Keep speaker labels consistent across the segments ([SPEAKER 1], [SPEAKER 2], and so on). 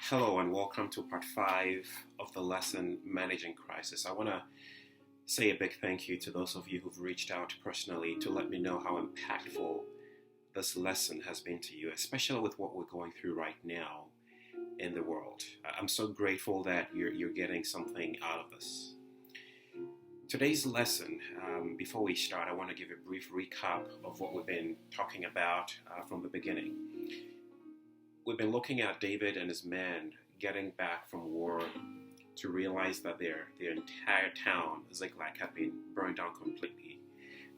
[SPEAKER 1] Hello and welcome to part 5 of the lesson Managing Crisis. I want to say a big thank you to those of you who've reached out personally to let me know how impactful this lesson has been to you, especially with what we're going through right now in the world. I'm so grateful that you're getting something out of this. Today's lesson, before we start, I want to give a brief recap of what we've been talking about from the beginning. We've been looking at David and his men getting back from war to realize that their entire town, Ziklag, had been burned down completely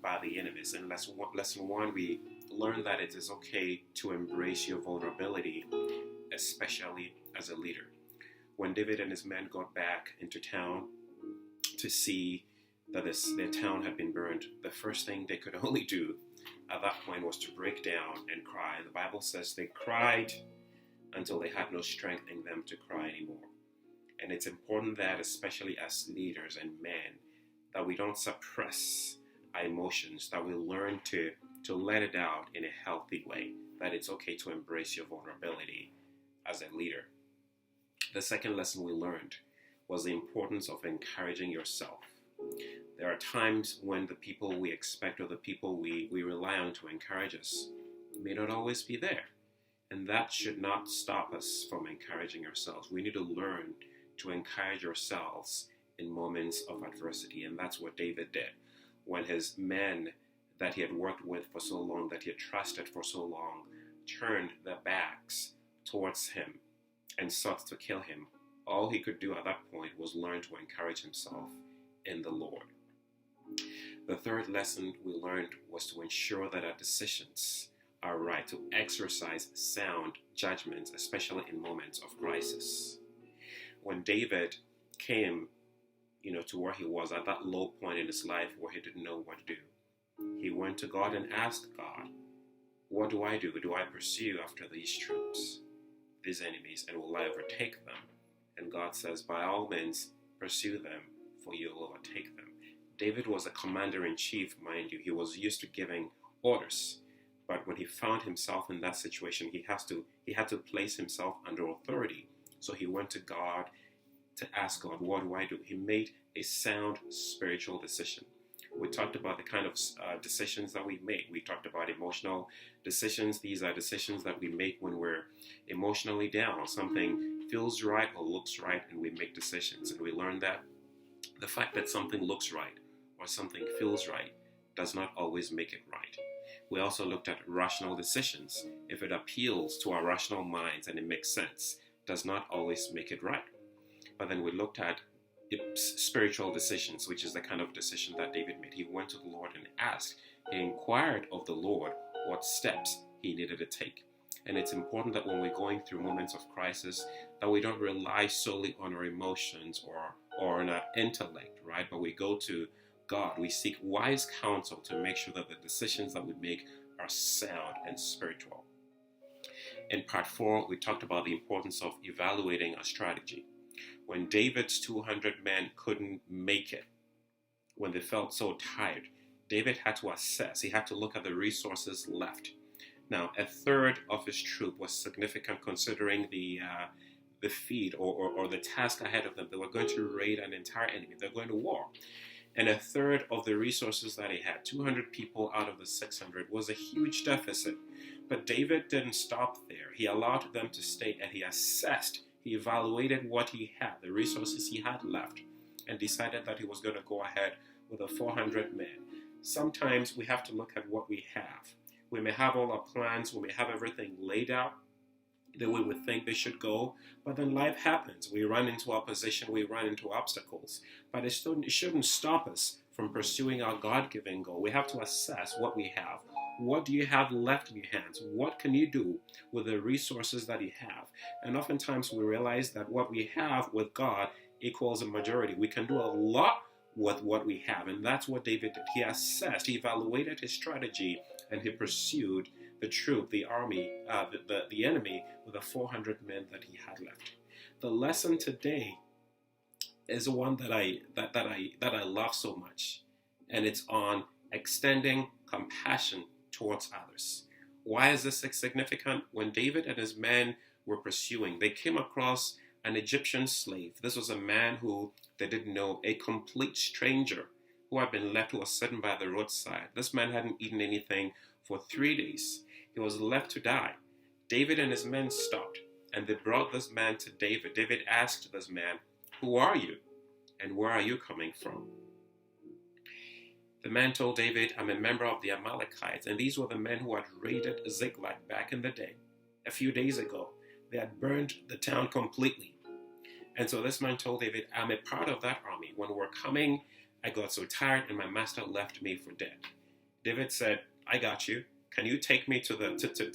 [SPEAKER 1] by the enemies. In lesson 1, we learned that it is okay to embrace your vulnerability, especially as a leader. When David and his men got back into town to see that their town had been burned, the first thing they could only do at that point was to break down and cry. The Bible says they cried until they had no strength in them to cry anymore. And it's important that, especially as leaders and men, that we don't suppress our emotions, that we learn to let it out in a healthy way, that it's okay to embrace your vulnerability as a leader. The second lesson we learned was the importance of encouraging yourself. There are times when the people we expect or the people we rely on to encourage us may not always be there. And that should not stop us from encouraging ourselves. We need to learn to encourage ourselves in moments of adversity. And that's what David did. When his men that he had worked with for so long, that he had trusted for so long, turned their backs towards him and sought to kill him, all he could do at that point was learn to encourage himself in the Lord. The third lesson we learned was to ensure that our decisions are right, to exercise sound judgments, especially in moments of crisis. When David came, to where he was at that low point in his life where he didn't know what to do, he went to God and asked God, what do I do? Do I pursue after these troops, these enemies, and will I overtake them? And God says, by all means, pursue them, for you will overtake them. David was a commander-in-chief, mind you. He was used to giving orders. But when he found himself in that situation, he had to place himself under authority. So he went to God to ask God, what do I do? He made a sound spiritual decision. We talked about the kind of decisions that we make. We talked about emotional decisions. These are decisions that we make when we're emotionally down. Something feels right or looks right, and we make decisions. And we learned that the fact that something looks right or something feels right does not always make it right. We also looked at rational decisions. If it appeals to our rational minds and it makes sense, does not always make it right. But then we looked at spiritual decisions, which is the kind of decision that David made. He went to the Lord and asked. He inquired of the Lord what steps he needed to take. And it's important that when we're going through moments of crisis, that we don't rely solely on our emotions or on our intellect, right? But we go to God. We seek wise counsel to make sure that the decisions that we make are sound and spiritual. In part 4, we talked about the importance of evaluating our strategy. When David's 200 men couldn't make it, when they felt so tired, David had to assess. He had to look at the resources left. Now, a third of his troop was significant considering the feat or the task ahead of them. They were going to raid an entire enemy. They're going to war. And a third of the resources that he had, 200 people out of the 600, was a huge deficit. But David didn't stop there. He allowed them to stay and he assessed, he evaluated what he had, the resources he had left, and decided that he was going to go ahead with the 400 men. Sometimes we have to look at what we have. We may have all our plans, we may have everything laid out the way we think they should go, but then life happens. We run into opposition, we run into obstacles, but it shouldn't stop us from pursuing our God-given goal. We have to assess what we have. What do you have left in your hands? What can you do with the resources that you have? And oftentimes we realize that what we have with God equals a majority. We can do a lot with what we have, and that's what David did. He assessed, he evaluated his strategy, and he pursued the troop, the army, the enemy with the 400 men that he had left. The lesson today is one that I love so much, and it's on extending compassion towards others. Why is this significant? When David and his men were pursuing. They came across an Egyptian slave. This was a man who they didn't know, a complete stranger who had been left, who was sitting by the roadside. This man hadn't eaten anything for 3 days. He was left to die. David and his men stopped, and they brought this man to David. David asked this man, "Who are you, and where are you coming from?" The man told David, "I'm a member of the Amalekites," and these were the men who had raided Ziklag back in the day. A few days ago, they had burned the town completely. And so this man told David, "I'm a part of that army. When we're coming, I got so tired and my master left me for dead." David said, "I got you. Can you take me to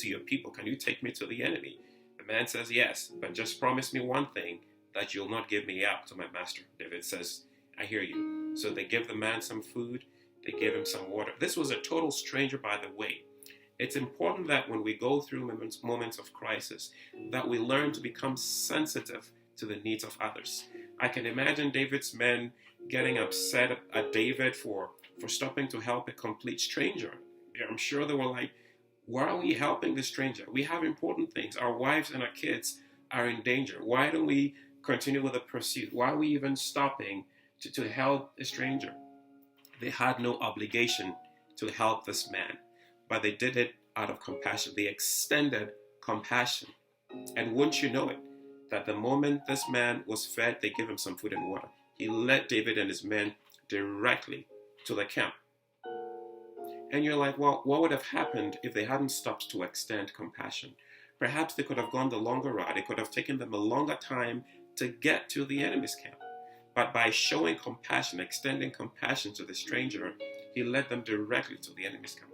[SPEAKER 1] your people? Can you take me to the enemy?" The man says, "Yes, but just promise me one thing, that you'll not give me up to my master." David says, "I hear you." So they give the man some food. They gave him some water. This was a total stranger, by the way. It's important that when we go through moments of crisis, that we learn to become sensitive to the needs of others. I can imagine David's men getting upset at David for stopping to help a complete stranger. I'm sure they were like, "Why are we helping the stranger? We have important things. Our wives and our kids are in danger. Why don't we continue with the pursuit? Why are we even stopping to help a stranger?" They had no obligation to help this man, but they did it out of compassion. They extended compassion. And wouldn't you know it, that the moment this man was fed, they gave him some food and water. He led David and his men directly to the camp. And you're like, well, what would have happened if they hadn't stopped to extend compassion? Perhaps they could have gone the longer route. It could have taken them a longer time to get to the enemy's camp. But by showing compassion, extending compassion to the stranger, he led them directly to the enemy's camp.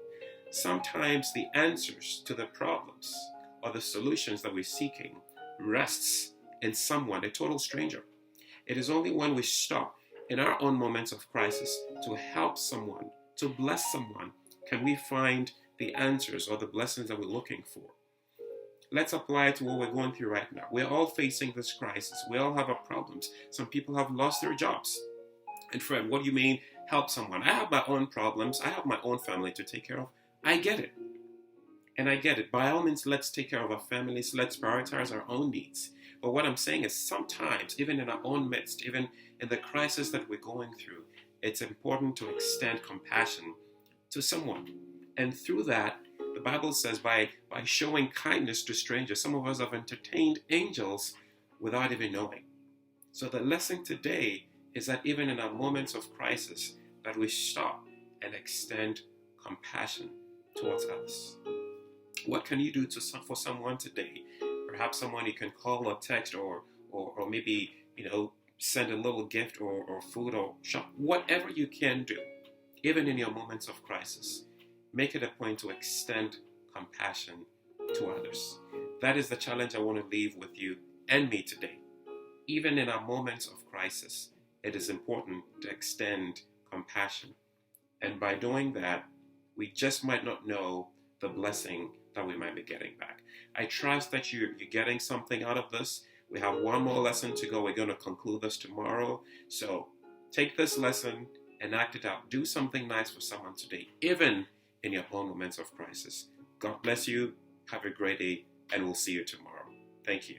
[SPEAKER 1] Sometimes the answers to the problems or the solutions that we're seeking rests in someone, a total stranger. It is only when we stop in our own moments of crisis to help someone, to bless someone, can we find the answers or the blessings that we're looking for. Let's apply it to what we're going through right now. We're all facing this crisis. We all have our problems. Some people have lost their jobs. And friend, what do you mean help someone? I have my own problems. I have my own family to take care of. I get it. And I get it. By all means, let's take care of our families. Let's prioritize our own needs. But what I'm saying is sometimes, even in our own midst, even in the crisis that we're going through, it's important to extend compassion to someone. And through that, the Bible says by showing kindness to strangers, some of us have entertained angels without even knowing. So the lesson today is that even in our moments of crisis, that we stop and extend compassion towards others. What can you do for someone today? Perhaps someone you can call or text or maybe, send a little gift or food or shop. Whatever you can do, even in your moments of crisis, make it a point to extend compassion to others. That is the challenge I want to leave with you and me today. Even in our moments of crisis, it is important to extend compassion. And by doing that, we just might not know the blessing that we might be getting back. I trust that you're getting something out of this. We have one more lesson to go. We're going to conclude this tomorrow. So take this lesson and act it out. Do something nice for someone today, even in your own moments of crisis. God bless you. Have a great day, and we'll see you tomorrow. Thank you.